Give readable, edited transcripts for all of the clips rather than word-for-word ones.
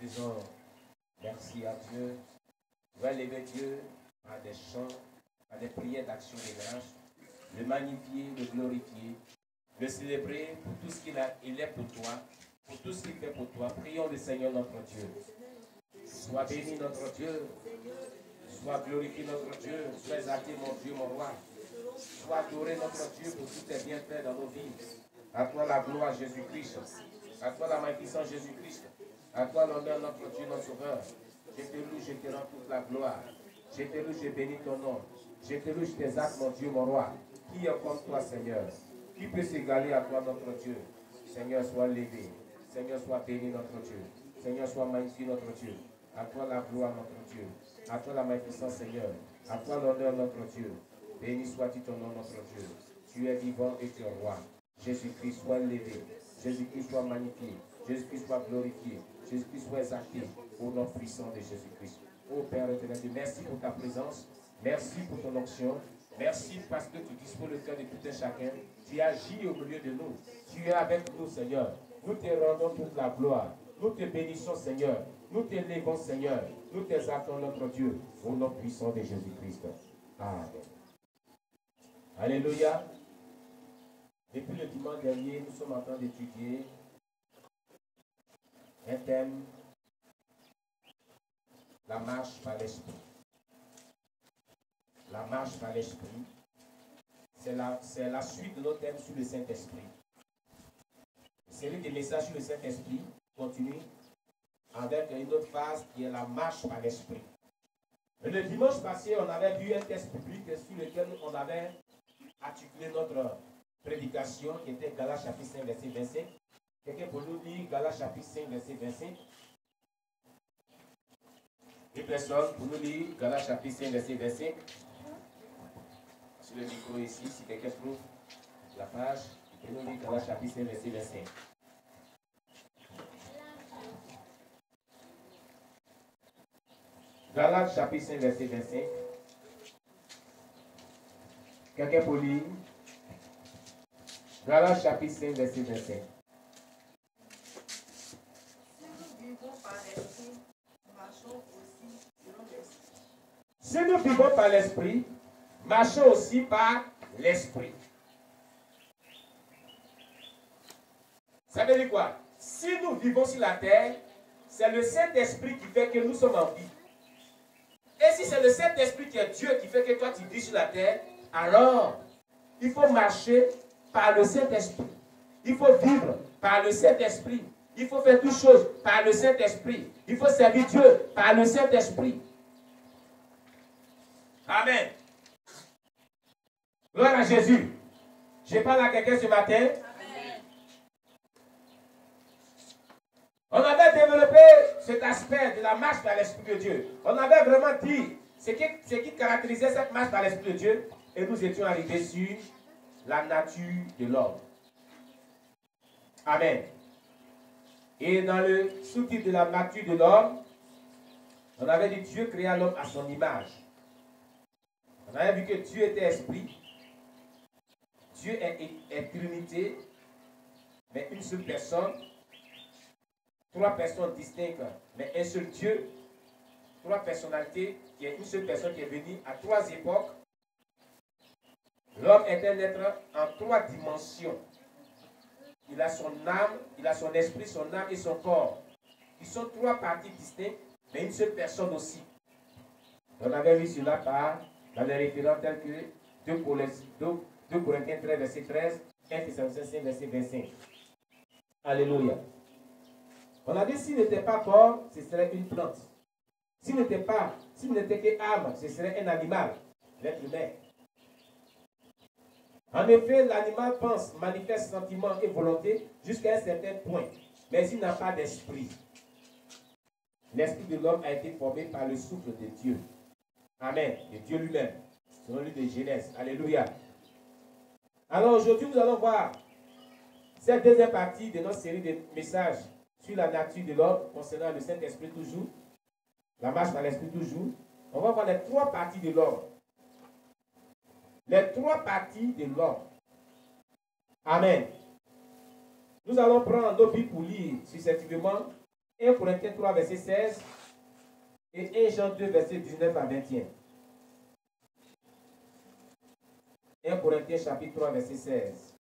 Disons merci à Dieu. On va lever Dieu à des chants, à des prières d'action de grâce, le magnifier, le glorifier, le célébrer pour tout ce qu'il est pour toi, pour tout ce qu'il fait pour toi. Prions le Seigneur notre Dieu. Sois béni notre Dieu, sois glorifié notre Dieu, sois exalté mon Dieu, mon roi. Sois adoré notre Dieu pour tous tes bienfaits dans nos vies. À toi la gloire Jésus-Christ, à toi la magnificence Jésus-Christ. À toi l'honneur, notre Dieu, notre Sauveur. Je te loue, je te rends toute la gloire. Je te loue, je bénis ton nom. Je te loue, je t'exalte, mon Dieu, mon roi. Qui est comme toi, Seigneur? Qui peut s'égaler à toi, notre Dieu? Seigneur, sois levé. Seigneur, sois béni, notre Dieu. Seigneur, sois magnifié, notre Dieu. À toi la gloire, notre Dieu. À toi la magnificence, Seigneur. À toi l'honneur, notre Dieu. Béni sois-tu ton nom, notre Dieu. Tu es vivant et tu es roi. Jésus-Christ soit élevé. Jésus-Christ soit magnifié. Jésus-Christ soit glorifié. Jésus-Christ soit exalté. Au nom puissant de Jésus-Christ. Ô Père éternel, merci pour ta présence. Merci pour ton onction. Merci parce que tu disposes le cœur de tout un chacun. Tu agis au milieu de nous. Tu es avec nous, Seigneur. Nous te rendons toute la gloire. Nous te bénissons, Seigneur. Nous t'élèvons, Seigneur. Nous t'exaltons, notre Dieu, au nom puissant de Jésus-Christ. Amen. Alléluia. Depuis le dimanche dernier, nous sommes en train d'étudier un thème, la marche par l'esprit. La marche par l'esprit, c'est la suite de nos thèmes sur le Saint-Esprit. La série des messages sur le Saint-Esprit continue avec une autre phase qui est la marche par l'esprit. Le dimanche passé, on avait vu un texte biblique sur lequel on avait articulé notre prédication qui était Galates chapitre 5, verset 25. Quelqu'un pour nous lire Galates chapitre 5, verset 25. Une personne pour nous lire Galates chapitre 5, verset 25. Sur le micro ici, si quelqu'un trouve la page, il peut nous lire Galates chapitre 5, verset 25. Galates chapitre 5, verset 25. Quelqu'un pour lire Galates chapitre 5, verset 25. Si nous vivons par l'esprit, marchons aussi par l'esprit. Ça veut dire quoi? Si nous vivons sur la terre, c'est le Saint-Esprit qui fait que nous sommes en vie. Et si c'est le Saint-Esprit qui est Dieu qui fait que toi tu vis sur la terre, alors il faut marcher par le Saint-Esprit. Il faut vivre par le Saint-Esprit. Il faut faire toutes choses par le Saint-Esprit. Il faut servir Dieu par le Saint-Esprit. Amen. Gloire à Jésus. Je parle à quelqu'un ce matin. Amen. On avait développé cet aspect de la marche par l'Esprit de Dieu. On avait vraiment dit ce qui caractérisait cette marche par l'Esprit de Dieu. Et nous étions arrivés sur la nature de l'homme. Amen. Et dans le sous-titre de la nature de l'homme, on avait dit Dieu créa l'homme à son image. On avait vu que Dieu était esprit. Dieu est Trinité, mais une seule personne. Trois personnes distinctes, mais un seul Dieu. Trois personnalités, qui est une seule personne qui est venue à trois époques. L'homme est un être en trois dimensions. Il a son âme, il a son esprit, son âme et son corps. Ils sont trois parties distinctes, mais une seule personne aussi. On avait vu cela dans les référents tels que 2 Corinthiens 13, verset 13, 1 Thessaloniciens 5, verset 25. Alléluia. On a dit s'il n'était pas corps, ce serait une plante. S'il n'était que âme, ce serait un animal, l'être humain. En effet, l'animal pense, manifeste sentiment et volonté jusqu'à un certain point. Mais il n'a pas d'esprit. L'esprit de l'homme a été formé par le souffle de Dieu. Amen. De Dieu lui-même. Selon lui de Genèse. Alléluia. Alors aujourd'hui, nous allons voir cette deuxième partie de notre série de messages sur la nature de l'homme, concernant le Saint-Esprit toujours, la marche par l'Esprit toujours. On va voir les trois parties de l'homme. Les trois parties de l'homme. Amen. Nous allons prendre nos Bibles pour lire successivement 1 Corinthiens 3, verset 16 et 1 Jean 2, verset 19 à 21. 1 Corinthiens chapitre 3, verset 16.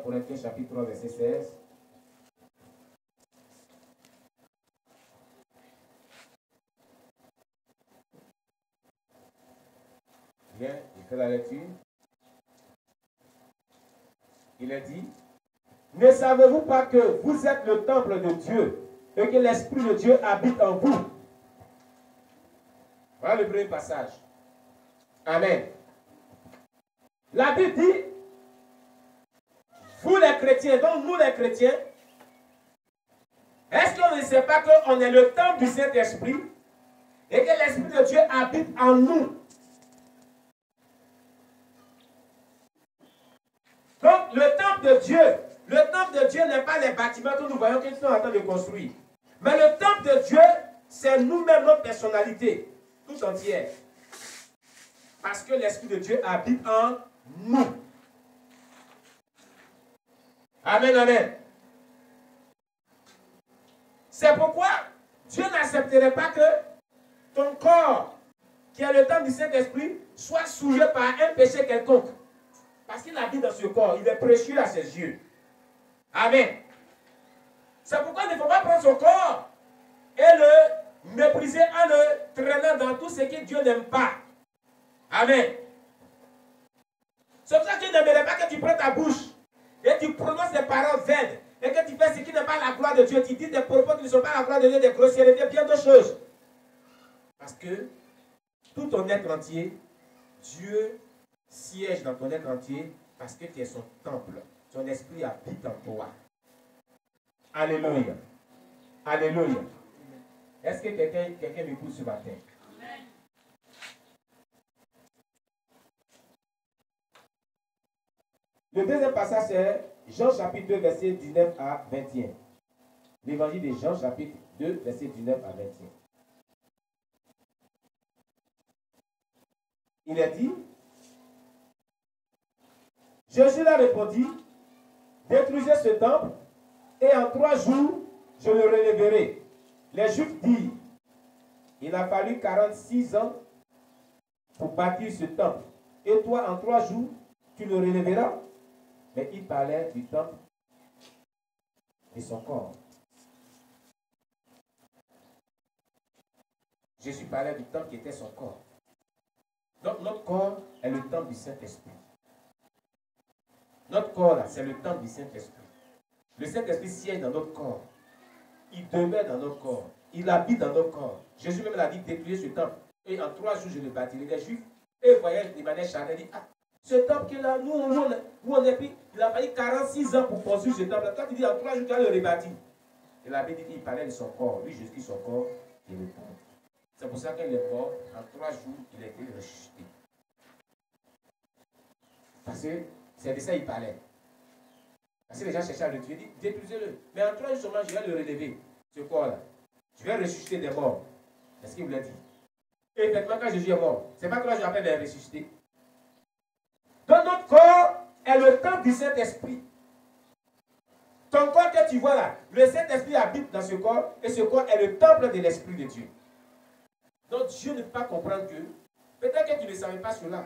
Corinthiens chapitre 3, verset 16. Bien, il fait la lecture. Il est dit, ne savez-vous pas que vous êtes le temple de Dieu et que l'Esprit de Dieu habite en vous? Voilà le premier passage. Amen. La Bible dit, Vous les chrétiens, donc nous les chrétiens, est-ce qu'on ne sait pas qu'on est le temple du Saint-Esprit et que l'Esprit de Dieu habite en nous? Donc le temple de Dieu n'est pas les bâtiments que nous voyons qu'ils sont en train de construire. Mais le temple de Dieu, c'est nous-mêmes, notre personnalité, tout entière. Parce que l'Esprit de Dieu habite en nous. Amen, amen. C'est pourquoi Dieu n'accepterait pas que ton corps, qui est le temple du Saint-Esprit, soit souillé par un péché quelconque. Parce qu'il habite dans ce corps, il est précieux à ses yeux. Amen. C'est pourquoi il ne faut pas prendre son corps et le mépriser en le traînant dans tout ce que Dieu n'aime pas. Amen. C'est pour ça que Dieu n'aimerait pas que tu prennes ta bouche et tu prononces des paroles vaines et que tu fais ce qui n'est pas la gloire de Dieu. Tu dis des propos qui ne sont pas la gloire de Dieu, des grossièretés, bien d'autres choses. Parce que tout ton être entier, Dieu siège dans ton être entier parce que tu es son temple. Son esprit habite en toi. Alléluia. Alléluia. Est-ce que quelqu'un m'écoute ce matin? Amen. Le deuxième passage, c'est Jean chapitre 2, verset 19 à 21. L'évangile de Jean chapitre 2, verset 19 à 21. Il est dit, Jésus leur répondit, détruisez ce temple, et en 3 jours, je le relèverai. Les Juifs dirent, il a fallu 46 ans pour bâtir ce temple. Et toi, en 3 jours, tu le relèveras. Mais il parlait du temple de son corps. Jésus parlait du temple qui était son corps. Donc notre corps est le temple du Saint-Esprit. Notre corps, là, c'est le temple du Saint-Esprit. Le Saint-Esprit siège dans notre corps. Il demeure dans notre corps. Il habite dans notre corps. Jésus même l'a dit, détruisez ce temple. Et en 3 jours, je le bâtirai. Les Juifs, eux, voyaient de manière charnelle, ils disent, ah, ce temple qui est là, nous on est pris. Il a fallu 46 ans pour construire ce temple. Quand il dit en 3 jours, tu vas le rebâtir. Et la Bible dit qu'il parlait de son corps. Lui, Jésus, son corps, il le temple. C'est pour ça qu'il est mort. En 3 jours, il a été ressuscité. Parce que c'est de ça qu'il parlait. Parce que les gens cherchaient à le tuer, ils disent, détruisez-le. Mais en 3 jours seulement, je vais le relever, ce corps-là. Je vais ressusciter des morts. C'est ce qu'il voulait dire. Et effectivement, quand Jésus est mort, ce n'est pas 3 jours après qu'il est ressuscité. Donc notre corps est le temple du Saint-Esprit. Ton corps que tu vois là, le Saint-Esprit habite dans ce corps, et ce corps est le temple de l'Esprit de Dieu. Donc Dieu ne peut pas comprendre que, peut-être que tu ne savais pas cela,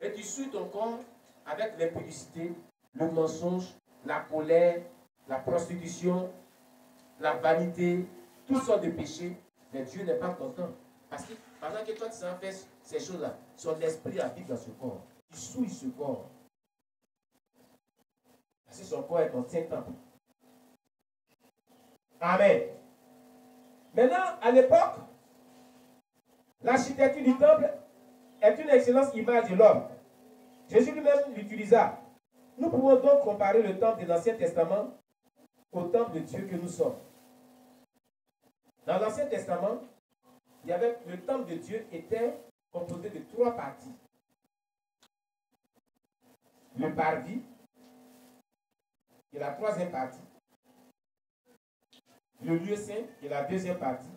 et tu suis ton corps avec l'impudicité, le mensonge, la colère, la prostitution, la vanité, toutes sortes de péchés, mais Dieu n'est pas content. Parce que pendant que toi tu s'en fais ces choses-là, son esprit habite dans ce corps. Il souille ce corps. Parce que son corps est ton Saint-Temple. Amen. Maintenant, à l'époque, l'architecture du temple est une excellente image de l'homme. Jésus lui-même l'utilisa. Nous pouvons donc comparer le temple de l'Ancien Testament au temple de Dieu que nous sommes. Dans l'Ancien Testament, le temple de Dieu était composé de 3 parties. Le parvis, qui est la 3e partie. Le lieu saint, qui est la 2e partie.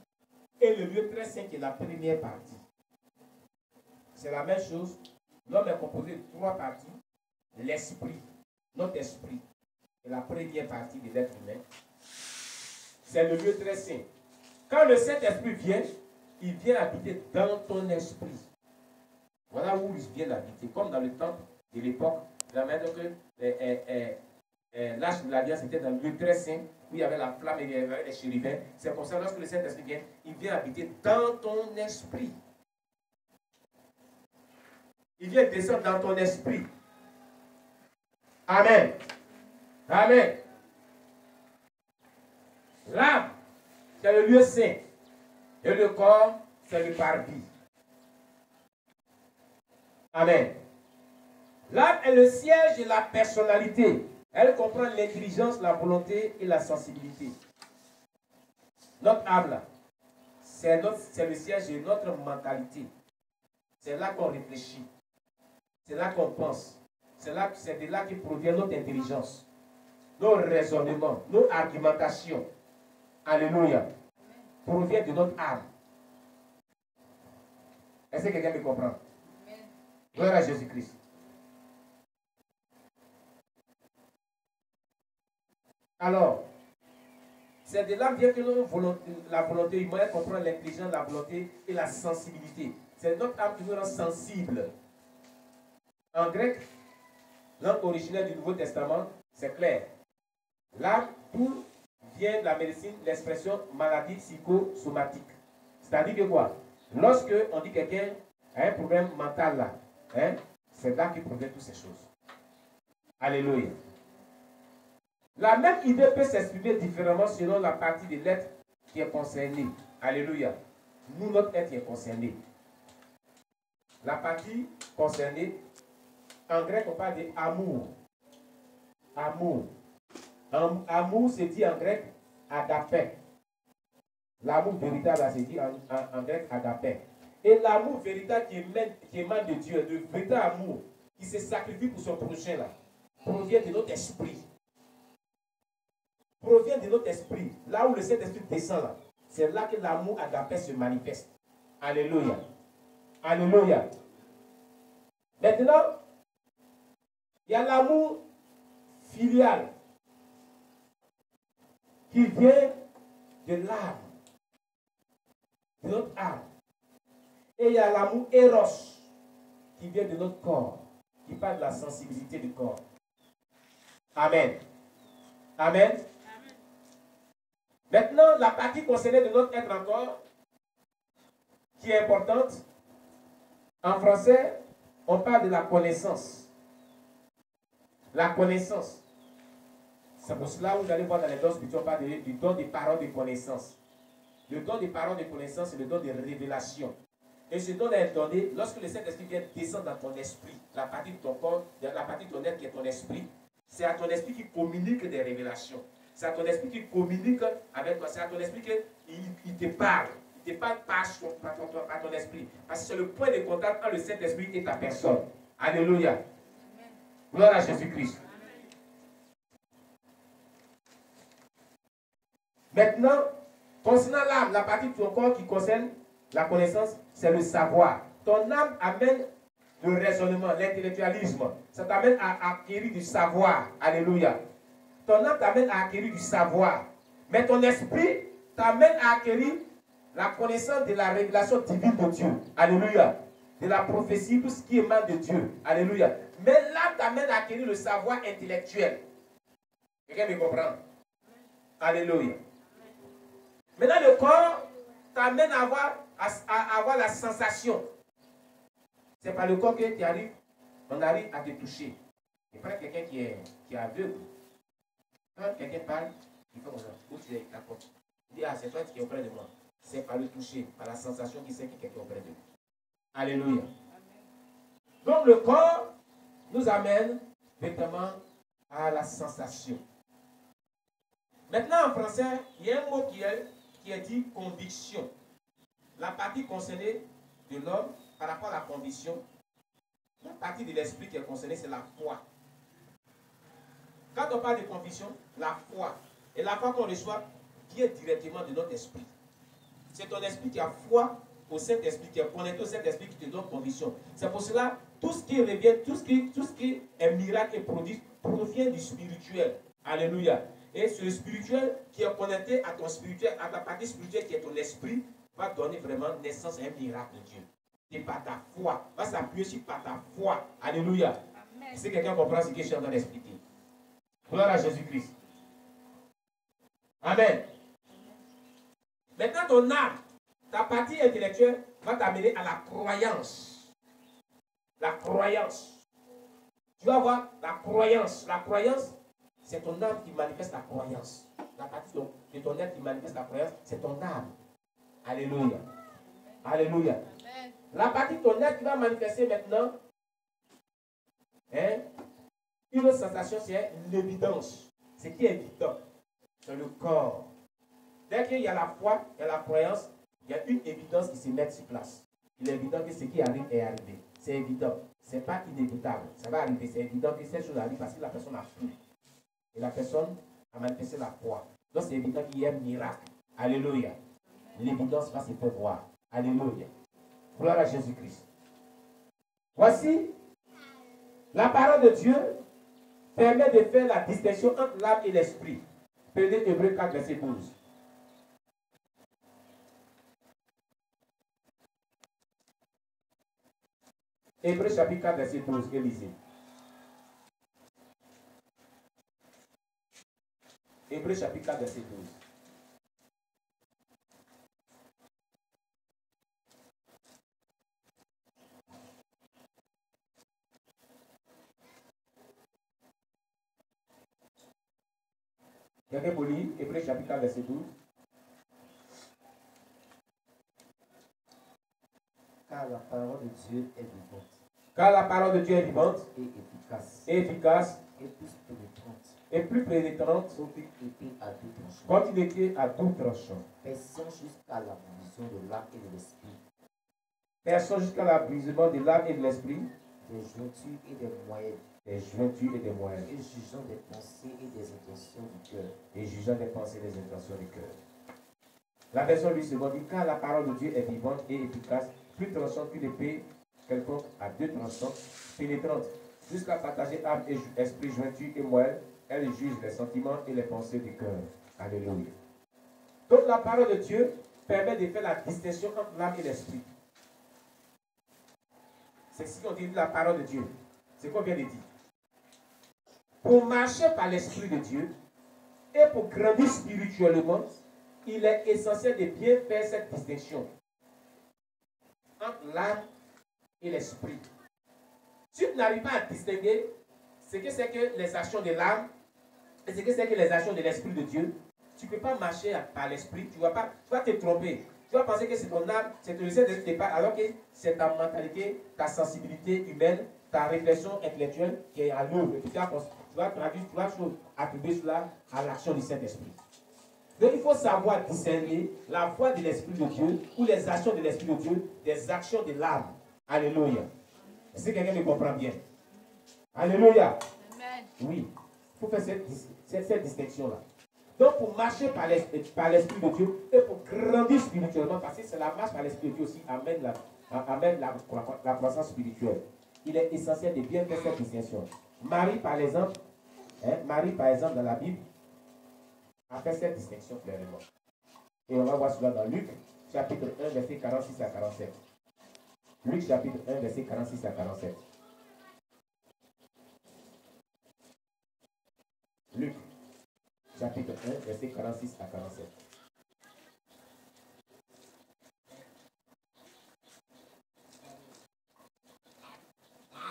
Et le lieu très saint, qui est la 1re partie. C'est la même chose. L'homme est composé de 3 parties. L'esprit, notre esprit, est la 1re partie de l'être humain. C'est le lieu très saint. Quand le Saint-Esprit vient, il vient habiter dans ton esprit. Voilà où il vient habiter. Comme dans le temple de l'époque, la manière que l'Arche de l'Alliance était dans le lieu très saint, où il y avait la flamme et il y avait les chérubins. C'est pour ça, lorsque le Saint-Esprit vient, il vient habiter dans ton esprit. Il vient descendre dans ton esprit. Amen. Amen. L'âme, c'est le lieu saint. Et le corps, c'est le parvis. Amen. L'âme est le siège de la personnalité. Elle comprend l'intelligence, la volonté et la sensibilité. Notre âme, là, c'est le siège de notre mentalité. C'est là qu'on réfléchit. C'est là qu'on pense. C'est de là que provient notre intelligence, nos raisonnements, nos argumentations. Alléluia. Provient de notre âme. Est-ce que quelqu'un me comprend? Gloire à Jésus-Christ. Alors, c'est de là bien que la volonté humaine comprend l'intelligence, la volonté et la sensibilité. C'est notre âme qui nous rend sensible. En grec, langue originelle du Nouveau Testament, c'est clair. L'âme, d'où vient de la médecine l'expression maladie psychosomatique. C'est-à-dire que quoi? Lorsque on dit quelqu'un a un problème mental là, c'est là qu'il provient toutes ces choses. Alléluia. La même idée peut s'exprimer différemment selon la partie de l'être qui est concernée. Alléluia. Nous, notre être est concerné. La partie concernée, en grec, on parle d'amour. Amour. Amour, c'est dit en grec agapé. L'amour véritable, c'est dit en grec agapé. Et l'amour véritable qui émane de Dieu, le véritable amour, qui se sacrifie pour son prochain, là, provient de notre esprit. Provient de notre esprit. Là où le Saint-Esprit descend, là, c'est là que l'amour agapé se manifeste. Alléluia. Alléluia. Maintenant, il y a l'amour filial qui vient de l'âme, de notre âme. Et il y a l'amour éros qui vient de notre corps, qui parle de la sensibilité du corps. Amen. Amen. Maintenant, la partie concernée de notre être encore, qui est importante, en français, on parle de la connaissance. La connaissance. C'est pour cela que vous allez voir dans les dons spirituels, on parle du don des paroles de connaissance. Le don des paroles de connaissance, c'est le don de révélation. Et ce don est donné lorsque le Saint-Esprit vient descendre dans ton esprit, la partie de ton corps, la partie de ton être qui est ton esprit. C'est à ton esprit qui communique des révélations. C'est à ton esprit qui communique avec toi. C'est à ton esprit qu'il te parle. Il te parle par ton esprit. Parce que c'est le point de contact entre le Saint-Esprit et ta personne. Alléluia. Gloire à Jésus-Christ. Maintenant, concernant l'âme, la partie de ton corps qui concerne la connaissance, c'est le savoir. Ton âme amène le raisonnement, l'intellectualisme. Ça t'amène à acquérir du savoir. Alléluia. Ton âme t'amène à acquérir du savoir. Mais ton esprit t'amène à acquérir la connaissance de la révélation divine de Dieu. Alléluia. De la prophétie, tout ce qui émane de Dieu. Alléluia. Mais l'âme t'amène à acquérir le savoir intellectuel. Quelqu'un me comprend? Alléluia. Maintenant, le corps t'amène à avoir la sensation. C'est par le corps que tu arrives, on arrive à te toucher. Et pas quelqu'un qui est aveugle. Quand quelqu'un parle, il fait comme ça. Où tu es, d'accord. Il dit, ah, c'est toi qui es auprès de moi. C'est par le toucher, par la sensation qu'il sait que quelqu'un est auprès de lui. Alléluia. Donc le corps nous amène véritablement à la sensation. Maintenant en français, il y a un mot qui est dit conviction. La partie concernée de l'homme par rapport à la conviction, la partie de l'esprit qui est concernée, c'est la foi. Quand on parle de conviction, la foi. Et la foi qu'on reçoit vient directement de notre esprit. C'est ton esprit qui a foi au Saint-Esprit, qui est connecté au Saint-Esprit, qui te donne conviction. C'est pour cela, tout ce qui revient, tout ce qui est miracle et produit, provient du spirituel. Alléluia. Et ce spirituel qui est connecté à ton spirituel, à ta partie spirituelle qui est ton esprit, va donner vraiment naissance à un miracle de Dieu. Et par ta foi, va s'appuyer sur par ta foi. Alléluia. Amen. Si quelqu'un comprend ce que je suis en train d'expliquer. Gloire à Jésus-Christ. Amen. Maintenant, ton âme, ta partie intellectuelle va t'amener à la croyance. La croyance. Tu vas voir la croyance. La croyance, c'est ton âme qui manifeste la croyance. La partie de ton être qui manifeste la croyance, c'est ton âme. Alléluia. Alléluia. La partie de ton être qui va manifester maintenant Une autre sensation, c'est l'évidence. Ce qui est évident, c'est le corps. Dès qu'il y a la foi, il y a la croyance, il y a une évidence qui se met sur place. Il est évident que ce qui arrive est arrivé. C'est évident. Ce n'est pas inévitable. Ça va arriver. C'est évident que cette chose arrive parce que la personne a cru. Et la personne a manifesté la foi. Donc c'est évident qu'il y a un miracle. Alléluia. L'évidence va se faire voir. Alléluia. Gloire à Jésus-Christ. Voici, la parole de Dieu permet de faire la distinction entre l'âme et l'esprit. Prenez Hébreux 4, verset 12. Hébreux chapitre 4, verset 12, lisez. Hébreux chapitre 4, verset 12. Quelqu'un pour lire Hébreux chapitre 4, verset 12. Car la parole de Dieu est vivante. Car la parole de Dieu est vivante Et efficace. et efficace Et plus pénétrante. et plus pénétrante Sauf une épée à deux tranchants. quand il était à tout tranchant. Perçant jusqu'à la division de l'âme et de l'esprit. Perçant jusqu'à l'abrasement de l'âme et de l'esprit, Des jointures et des moyens. des jointures et des moyens, Et jugeant des pensées et des intentions du cœur. et jugeant des pensées et des intentions du cœur. La version lui se dit, car la parole de Dieu est vivante et efficace, plus tranchante qu'une épée quelconque à deux tranchants, pénétrante, jusqu'à partager âme et esprit, jointure et moelle, elle juge les sentiments et les pensées du cœur. Alléluia. Donc la parole de Dieu permet de faire la distinction entre l'âme et l'esprit. C'est ce qu'on dit la parole de Dieu. C'est qu'on vient de dire. Pour marcher par l'Esprit de Dieu et pour grandir spirituellement, il est essentiel de bien faire cette distinction entre l'âme et l'esprit. Si tu n'arrives pas à distinguer ce que c'est que les actions de l'âme et ce que c'est que les actions de l'Esprit de Dieu, tu ne peux pas marcher par l'Esprit. Tu vas te tromper. Tu vas penser que c'est ton âme, c'est ton essai de départ, alors que c'est ta mentalité, ta sensibilité humaine, ta réflexion intellectuelle qui est à l'œuvre. Tu vas traduire, tu vas attribuer cela à l'action du Saint-Esprit. Donc il faut savoir discerner la voix de l'Esprit de Dieu ou les actions de l'Esprit de Dieu des actions de l'âme. Alléluia. Est-ce que quelqu'un me comprend bien? Alléluia. Amen. Oui. Il faut faire cette distinction-là. Donc pour marcher par l'Esprit de Dieu et pour grandir spirituellement, parce que c'est la marche par l'Esprit de Dieu aussi amène la croissance spirituelle. Il est essentiel de bien faire cette distinction. Marie, par exemple, dans la Bible, a fait cette distinction clairement. Et on va voir cela dans Luc, chapitre 1, verset 46 à 47. Luc, chapitre 1, verset 46 à 47. Luc, chapitre 1, verset 46 à 47.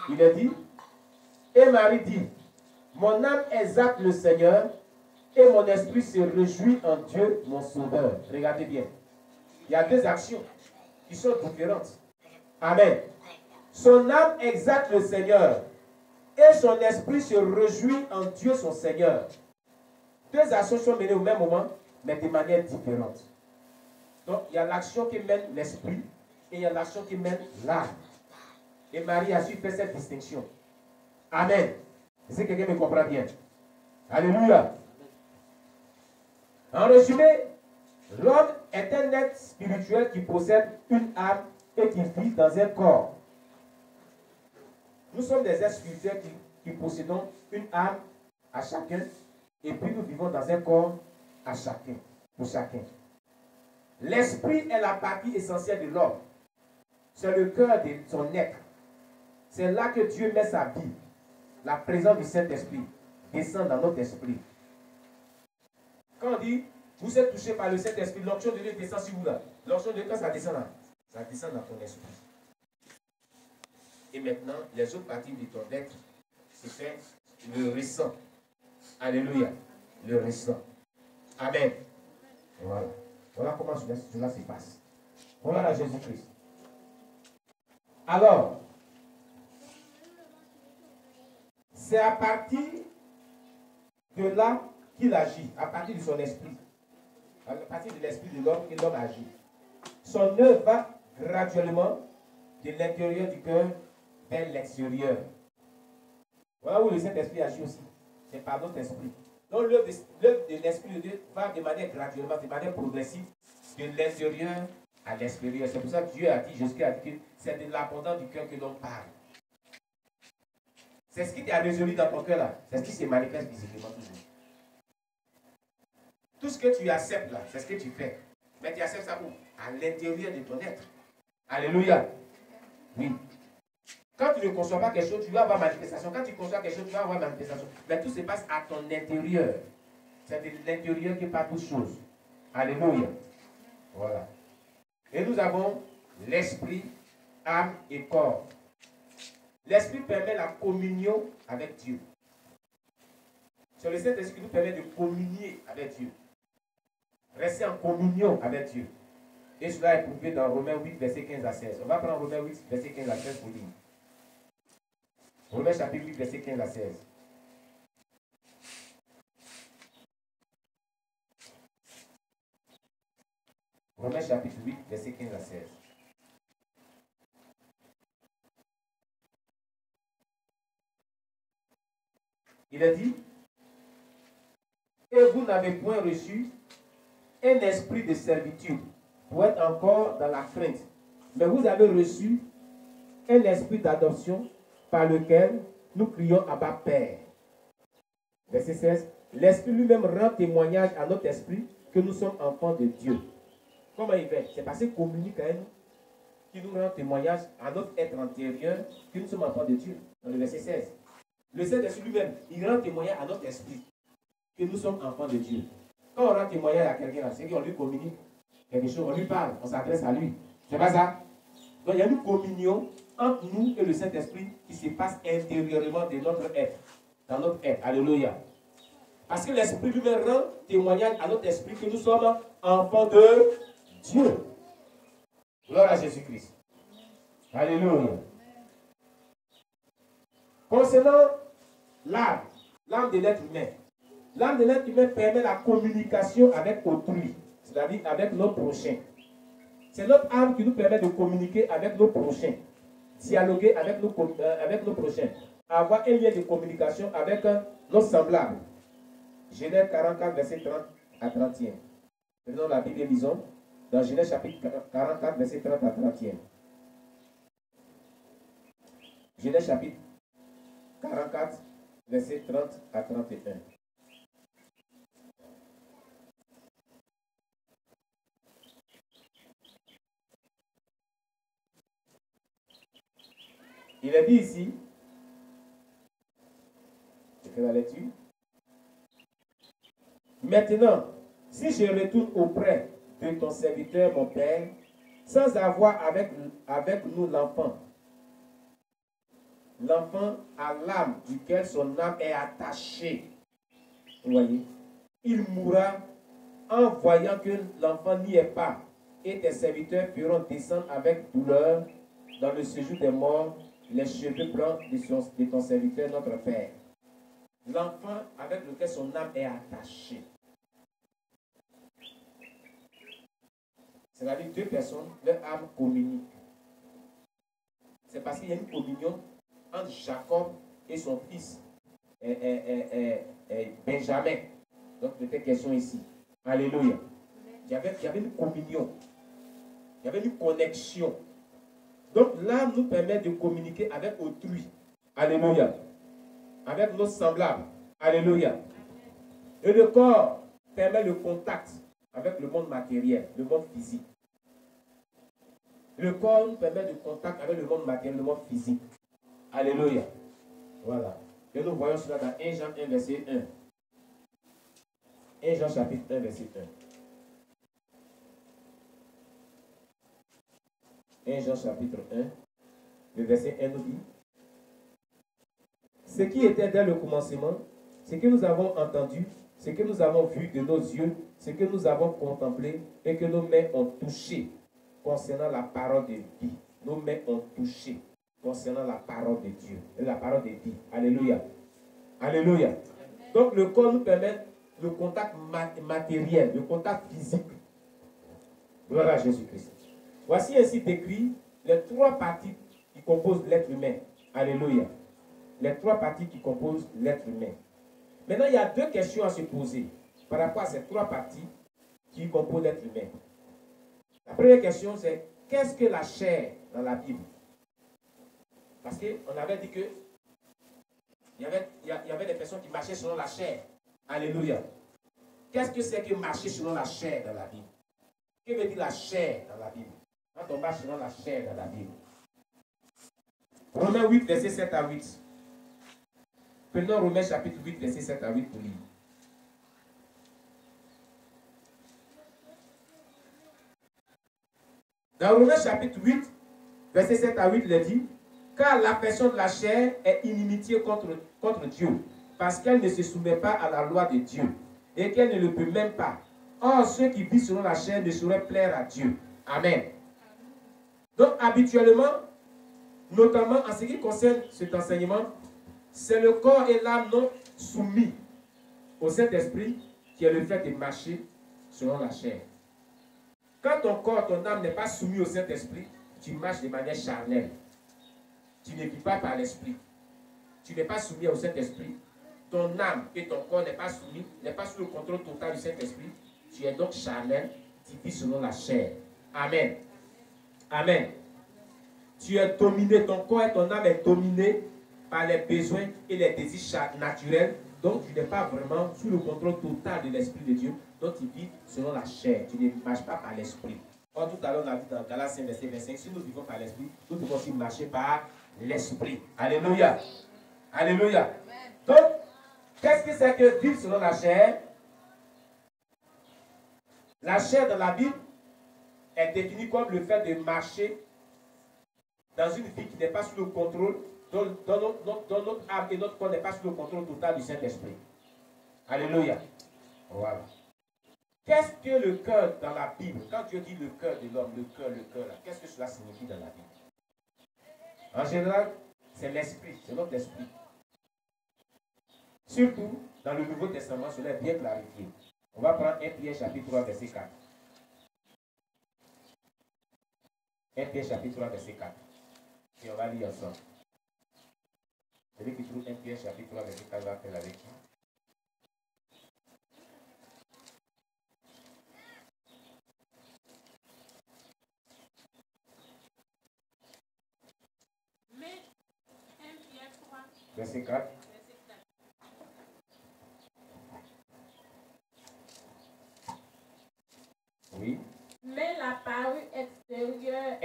Il est dit, et Marie dit, mon âme exalte le Seigneur, et mon esprit se réjouit en Dieu, mon Sauveur. Regardez bien. Il y a deux actions qui sont différentes. Amen. Son âme exalte le Seigneur, et son esprit se réjouit en Dieu, son Seigneur. Deux actions sont menées au même moment, mais de manière différente. Donc, il y a l'action qui mène l'esprit, et il y a l'action qui mène l'âme. Et Marie a su faire cette distinction. Amen. Est-ce que quelqu'un me comprend bien? Alléluia. En résumé, l'homme est un être spirituel qui possède une âme et qui vit dans un corps. Nous sommes des êtres spirituels qui possédons une âme à chacun et puis nous vivons dans un corps à chacun, pour chacun. L'esprit est la partie essentielle de l'homme. C'est le cœur de son être. C'est là que Dieu met sa vie. La présence du Saint-Esprit descend dans notre esprit. Quand on dit, vous êtes touché par le Saint-Esprit, l'onction de Dieu descend sur vous là. L'onction de Dieu, quand ça descend là, ça descend dans ton esprit. Et maintenant, les autres parties de ton être, c'est fait le ressent. Alléluia. Le ressent. Amen. Voilà. Voilà comment cela se passe. Voilà Jésus-Christ. Alors, C'est à partir de là qu'il agit, à partir de son esprit. À partir de l'esprit de l'homme que l'homme agit. Son œuvre va graduellement de l'intérieur du cœur vers l'extérieur. Voilà où le Saint-Esprit agit aussi. C'est par notre esprit. Donc l'œuvre de l'Esprit de Dieu va de manière graduellement, de manière progressive, de l'intérieur à l'extérieur. C'est pour ça que Dieu a dit, Jésus a dit que c'est de l'abondance du cœur que l'on parle. C'est ce qui t'a résolu dans ton cœur là. C'est ce qui se manifeste visiblement toujours. Tout ce que tu acceptes là, c'est ce que tu fais. Mais tu acceptes ça où? À l'intérieur de ton être. Alléluia. Oui. Quand tu ne conçois pas quelque chose, tu vas avoir manifestation. Quand tu conçois quelque chose, tu vas avoir manifestation. Mais tout se passe à ton intérieur. C'est de l'intérieur que part toute chose. Alléluia. Voilà. Et nous avons l'esprit, âme et corps. L'esprit permet la communion avec Dieu. C'est le Saint-Esprit qui nous permet de communier avec Dieu. Rester en communion avec Dieu. Et cela est prouvé dans Romains 8, verset 15 à 16. On va prendre Romains 8, verset 15 à 16 pour lire. Romains chapitre 8, verset 15 à 16. Romains chapitre 8, verset 15 à 16. Il a dit, et vous n'avez point reçu un esprit de servitude pour être encore dans la crainte, mais vous avez reçu un esprit d'adoption par lequel nous crions Abba Père. Verset 16. L'Esprit lui-même rend témoignage à notre esprit que nous sommes enfants de Dieu. Comment il fait? C'est parce qu'il communique à nous, qui nous rend témoignage à notre être antérieur que nous sommes enfants de Dieu. Dans le verset 16. Le Saint-Esprit lui-même, il rend témoignage à notre esprit que nous sommes enfants de Dieu. Quand on rend témoignage à quelqu'un, c'est qu'on lui communique quelque chose, on lui parle, on s'adresse à lui. C'est pas ça? Donc il y a une communion entre nous et le Saint-Esprit qui se passe intérieurement de notre être, dans notre être. Alléluia. Parce que l'Esprit lui-même rend témoignage à notre esprit que nous sommes enfants de Dieu. Gloire à Jésus-Christ. Alléluia. Concernant l'âme, l'âme de l'être humain. L'âme de l'être humain permet la communication avec autrui, c'est-à-dire avec nos prochains. C'est notre âme qui nous permet de communiquer avec nos prochains, dialoguer avec nos prochains, avoir un lien de communication avec nos semblables. Genèse 44, verset 30 à 31. Prenons la Bible et lisons dans Genèse chapitre 44, verset 30 à 31. Genèse chapitre 44, verset 30 à 31. Il est dit ici, je fais la lecture. Maintenant, si je retourne auprès de ton serviteur, mon Père, sans avoir avec nous l'enfant à l'âme duquel son âme est attachée, vous voyez, il mourra en voyant que l'enfant n'y est pas, et tes serviteurs feront descendre avec douleur dans le séjour des morts les cheveux blancs de ton serviteur, notre Père. L'enfant avec lequel son âme est attachée. C'est-à-dire deux personnes, leur âme communique. C'est parce qu'il y a une communion entre Jacob et son fils Benjamin. Donc, il était question ici. Alléluia. Il y avait une communion. Il y avait une connexion. Donc, l'âme nous permet de communiquer avec autrui. Alléluia. Avec nos semblables. Alléluia. Et le corps permet le contact avec le monde matériel, le monde physique. Le corps nous permet de contact avec le monde matériel, le monde physique. Alléluia. Voilà. Et nous voyons cela dans 1 Jean 1, verset 1. 1 Jean chapitre 1, verset 1. 1 Jean chapitre 1, le verset 1 nous dit: ce qui était dès le commencement, ce que nous avons entendu, ce que nous avons vu de nos yeux, ce que nous avons contemplé et que nos mains ont touché concernant la parole de vie. Nos mains ont touché concernant la parole de Dieu, la parole de vie. Alléluia. Alléluia. Donc le corps nous permet le contact matériel, le contact physique. Gloire à Jésus-Christ. Voici ainsi décrit les trois parties qui composent l'être humain. Alléluia. Les trois parties qui composent l'être humain. Maintenant, il y a deux questions à se poser par rapport à ces trois parties qui composent l'être humain. La première question, c'est qu'est-ce que la chair dans la Bible? Parce qu'on avait dit que il y avait des personnes qui marchaient selon la chair. Alléluia. Qu'est-ce que c'est que marcher selon la chair dans la Bible? Que veut dire la chair dans la Bible? Quand on marche selon la chair dans la Bible. Romains 8, verset 7 à 8. Prenons Romains chapitre 8, verset 7 à 8 pour lire. Dans Romains chapitre 8, verset 7 à 8, il est dit: car l'affection de la chair est inimitié contre Dieu, parce qu'elle ne se soumet pas à la loi de Dieu, et qu'elle ne le peut même pas. Or, ceux qui vivent selon la chair ne sauraient plaire à Dieu. Amen. Donc, habituellement, notamment en ce qui concerne cet enseignement, c'est le corps et l'âme non soumis au Saint-Esprit qui est le fait de marcher selon la chair. Quand ton corps, ton âme n'est pas soumis au Saint-Esprit, tu marches de manière charnelle. Tu ne vis pas par l'Esprit. Tu n'es pas soumis au Saint-Esprit. Ton âme et ton corps n'est pas soumis, n'est pas sous le contrôle total du Saint-Esprit. Tu es donc charnel, tu vis selon la chair. Amen. Amen. Tu es dominé, ton corps et ton âme est dominé par les besoins et les désirs naturels. Donc tu n'es pas vraiment sous le contrôle total de l'Esprit de Dieu. Donc tu vis selon la chair. Tu ne marches pas par l'Esprit. Or, tout à l'heure, on a dit dans Galates 5, verset 25, si nous vivons par l'Esprit, nous devons aussi marcher par l'Esprit. Alléluia. Alléluia. Donc, qu'est-ce que c'est que vivre selon la chair? La chair dans la Bible est définie comme le fait de marcher dans une vie qui n'est pas sous le contrôle, dont notre âme et notre corps n'est pas sous le contrôle total du Saint-Esprit. Alléluia. Voilà. Qu'est-ce que le cœur dans la Bible? Quand Dieu dit le cœur de l'homme, le cœur, qu'est-ce que cela signifie dans la Bible? En général, c'est l'esprit, c'est notre esprit. Surtout, dans le Nouveau Testament, cela est bien clarifié. On va prendre 1 Pierre chapitre 3, verset 4. 1 Pierre chapitre 3, verset 4. Et on va lire ensemble. Celui qui trouve 1 Pierre chapitre 3, verset 4 va faire la lecture. Verset 4. Oui. Mais la parure extérieure.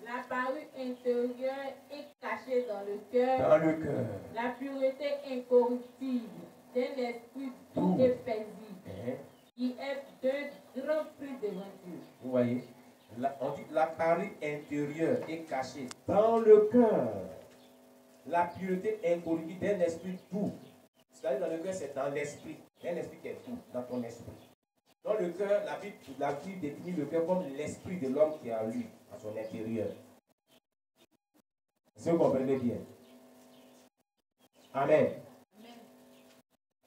La parure intérieure est cachée dans le cœur. Dans le cœur. La pureté incorruptible d'un esprit doux et paisible, qui est d'un grand prix devant Dieu. Vous voyez, on dit la parure intérieure est cachée dans le cœur. La pureté incorruptible d'un esprit doux. C'est-à-dire dans le cœur, c'est dans l'esprit. Un esprit qui est doux, dans ton esprit. Dans le cœur, la Bible définit le cœur comme l'esprit de l'homme qui est en lui, à son intérieur. Est-ce que vous comprenez bien? Amen. Amen.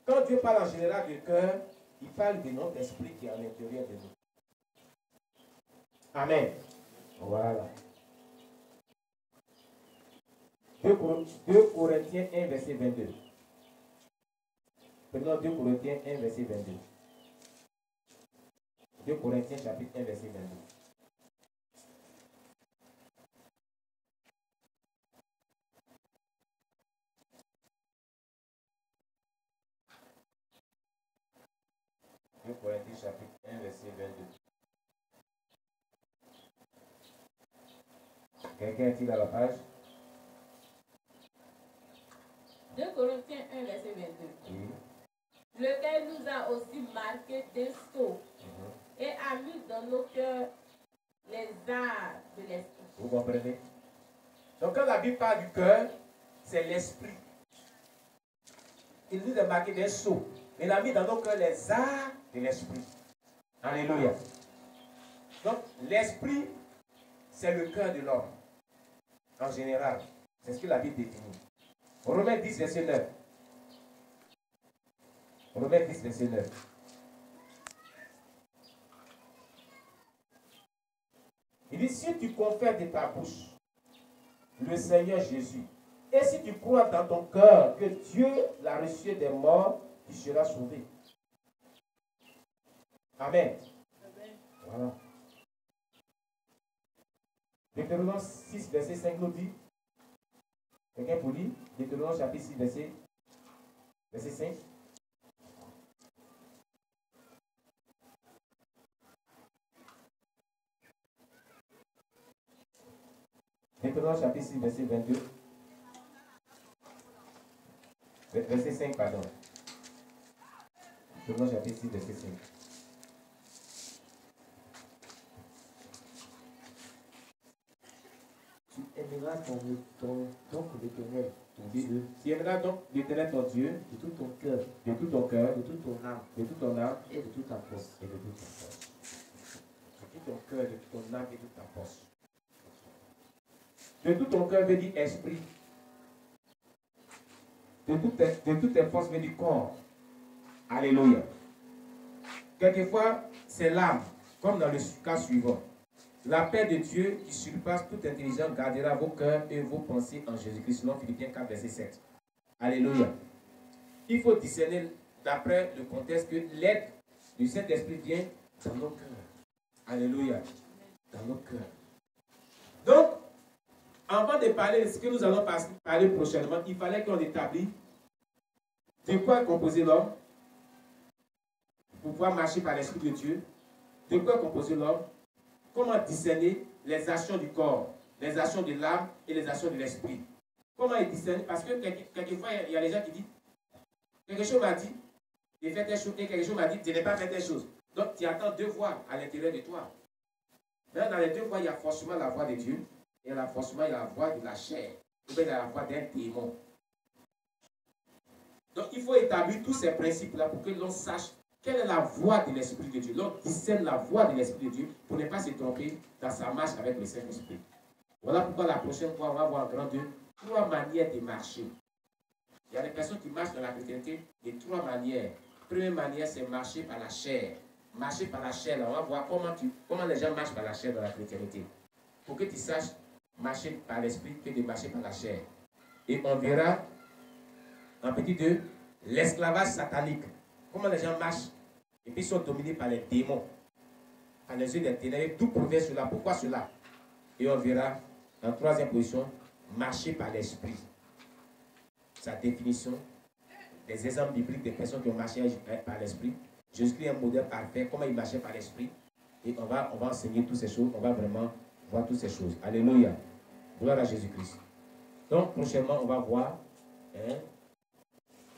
Quand Dieu parle en général du cœur, il parle de notre esprit qui est à l'intérieur de nous. Amen. Voilà. 2 Corinthiens 1, verset 22. Prenons 2 Corinthiens 1, verset 22. 2 Corinthiens chapitre 1, verset 22. Deux Corinthiens chapitre 1, verset 22. Quelqu'un est-il à la page? 2 Corinthiens 1, verset 22. Oui. Lequel nous a aussi marqué d'un sceau et a mis dans nos cœurs les arts de l'esprit. Vous comprenez? Donc quand la Bible parle du cœur, c'est l'esprit. Il nous a marqué d'un sceau. Il a mis dans nos cœurs les arts de l'esprit. Alléluia. Donc l'esprit, c'est le cœur de l'homme. En général, c'est ce que la Bible définit. Romains 10, verset 9. Romains 10, verset 9. Il dit, si tu confères de ta bouche le Seigneur Jésus, et si tu crois dans ton cœur que Dieu l'a ressuscité des morts, tu seras sauvé. Amen. Voilà. Deutéronome 6, verset 5 nous dit, quelqu'un pour lire, Deutéronome chapitre 6, verset 5. Deutéronome chapitre 6, verset 22. Verset 5, pardon. Deutéronome chapitre 6, verset 5. Tu aimeras donc l'Éternel, ton Dieu, Tu aimeras donc l'Éternel ton Dieu de tout ton cœur, de tout ton cœur, de toute ton âme de toute ton âme et de toute ta force. et de toute ta force. De tout ton cœur, de toute ton âme et de toute ta force. De tout ton cœur veut dire esprit. De toutes tes forces veut dire corps. Alléluia. Quelquefois, c'est l'âme, comme dans le cas suivant. La paix de Dieu qui surpasse toute intelligence gardera vos cœurs et vos pensées en Jésus-Christ, selon Philippiens 4, verset 7. Alléluia. Il faut discerner, d'après le contexte, que l'aide du Saint-Esprit vient dans nos cœurs. Alléluia. Dans nos cœurs. Donc, avant de parler de ce que nous allons parler prochainement, il fallait qu'on établisse de quoi est composé l'homme pour pouvoir marcher par l'Esprit de Dieu. De quoi est composé l'homme? Comment discerner les actions du corps, les actions de l'âme et les actions de l'esprit. Comment ils discernent? Parce que quelquefois, il y a des gens qui disent, quelque chose m'a dit, de faire telle chose, et quelque chose m'a dit, de ne pas faire telle chose. Donc, tu attends deux voix à l'intérieur de toi. Mais dans les deux voix, il y a forcément la voix de Dieu, et forcément il y a la voix de la chair, ou bien il y a la voix d'un démon. Donc, il faut établir tous ces principes-là pour que l'on sache quelle est la voix de l'Esprit de Dieu. L'on discerne la voix de l'Esprit de Dieu pour ne pas se tromper dans sa marche avec le Saint-Esprit. Voilà pourquoi la prochaine fois, on va voir en grand 2 trois manières de marcher. Il y a des personnes qui marchent dans la chrétienté de trois manières. Première manière, c'est marcher par la chair. Marcher par la chair, là, on va voir comment les gens marchent par la chair dans la chrétienté. Pour que tu saches marcher par l'Esprit que de marcher par la chair. Et on verra en petit 2 l'esclavage satanique. Comment les gens marchent et puis sont dominés par les démons, par les yeux des ténèbres. Tout provient de cela. Pourquoi cela? Et on verra en troisième position, marcher par l'esprit. Sa définition, des exemples bibliques des personnes qui ont marché par l'esprit. Jésus-Christ est un modèle parfait, comment il marchait par l'esprit. Et on va enseigner toutes ces choses, on va vraiment voir toutes ces choses. Alléluia. Gloire à Jésus-Christ. Donc prochainement, on va voir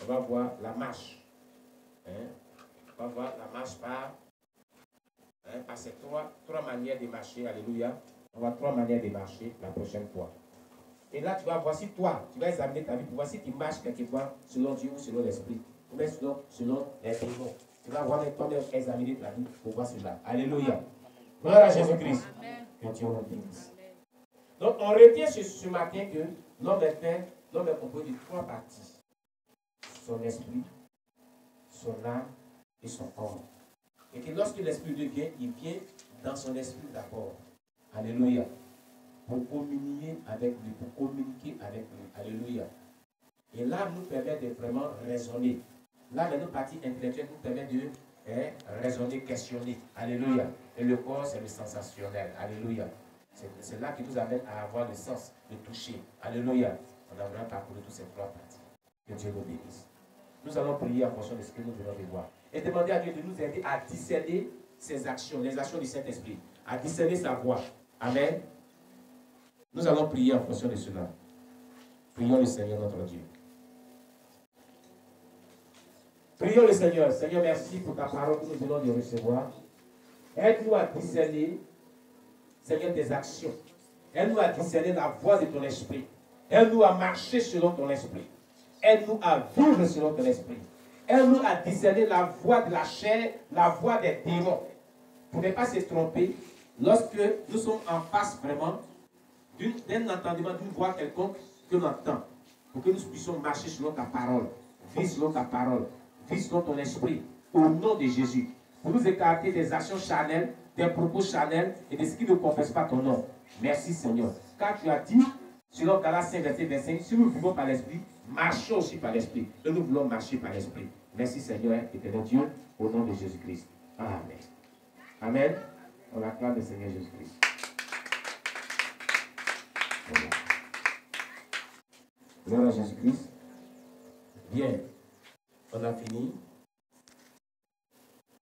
la marche. On va voir la marche par ces trois manières de marcher. Alléluia. On va voir trois manières de marcher la prochaine fois. Et là, tu vas voir si toi, tu vas examiner ta vie pour voir si tu marches quelquefois selon Dieu ou selon l'esprit. Ou bien selon les démons. Tu vas voir toi-même examiner ta vie pour voir cela. Alléluia. Gloire à Jésus-Christ. Que Dieu nous bénisse. Donc, on retient ce matin que l'homme est composé de trois parties. Son esprit, son âme et son corps. Et que lorsque l'Esprit de Dieu vient, il vient dans son esprit d'abord. Alléluia. Pour communier avec lui, pour communiquer avec lui. Alléluia. Et là, nous permet de vraiment raisonner. Là, notre partie intellectuelle nous permet de raisonner, questionner. Alléluia. Et le corps, c'est le sensationnel. Alléluia. C'est là qui nous amène à avoir le sens, de toucher. Alléluia. On a vraiment parcouru toutes ces trois parties. Que Dieu nous bénisse. Nous allons prier en fonction de ce que nous venons de voir. Et demander à Dieu de nous aider à discerner ses actions, les actions du Saint-Esprit. À discerner sa voix. Amen. Nous allons prier en fonction de cela. Prions le Seigneur notre Dieu. Prions le Seigneur. Seigneur, merci pour ta parole que nous venons de recevoir. Aide-nous à discerner, Seigneur, tes actions. Aide-nous à discerner la voix de ton esprit. Aide-nous à marcher selon ton esprit. Aide-nous à vivre selon ton esprit. Aide-nous à discerner la voix de la chair, la voix des démons. Pour ne pas se tromper, lorsque nous sommes en face vraiment d'un entendement, d'une voix quelconque que l'on entend. Pour que nous puissions marcher selon ta parole, vivre selon ta parole, Visitons ton esprit au nom de Jésus. Pour nous écarter des actions charnelles, des propos charnels et de ce qui ne confesse pas ton nom. Merci Seigneur. Car tu as dit, selon Galates 5, verset 25, si nous vivons par l'esprit, marchons aussi par l'esprit. Et nous voulons marcher par l'esprit. Merci Seigneur, éternel Dieu, au nom de Jésus-Christ. Amen. Amen. On acclame le Seigneur Jésus-Christ. Gloire à Jésus-Christ. Bien. On a fini.